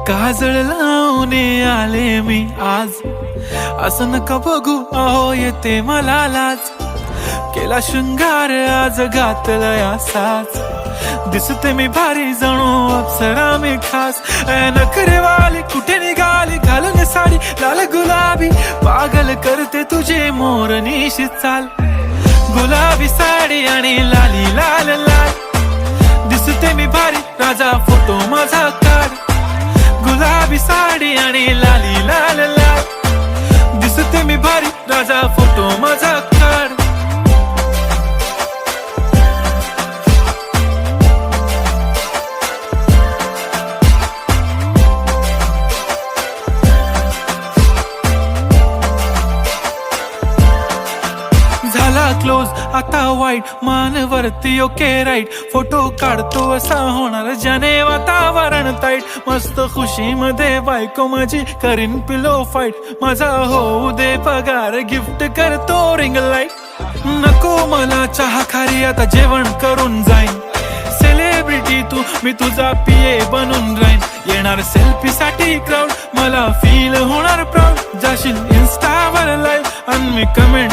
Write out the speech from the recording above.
काजळ लावून आले मी आज, असं नका बघू अहो येते मला लाज. केला शृंगार आज घातलाय असाच, दिसते मी भारी जणू अप्सरा मी खास. नखरेवाली कुठे निघाली घालून साडी लाल गुलाबी, पागल करते तुझे मोरनीशी चाल. गुलाबी साडी आणि लाली लाल लाल, दिसते मी भारी राजा फोटो माझा काढ. गुलाबी साडी आणि लाली लाल लाल, दिसते मी भारी राजा फोटो माझा काढ. झाला क्लोज आता वाईट, मान वरती ओके राईट. फोटो काढतो असा होणार ज्याने वातावरण ताईट. मस्त खुशी मध्ये बायको माझी करीन पिलो फाईट. माझा होऊ दे पगार गिफ्ट करतो रिंग लाईट. नको मला चहा खारी आता जेवण करून जाईन. सेलिब्रिटी तू मी तुझा पिये बनून राहीन. येणार सेल्फी साठी क्राऊड मला फील होणार प्राऊड. जाशील इन्स्टावर लाईव्ह आणि मी कमेंट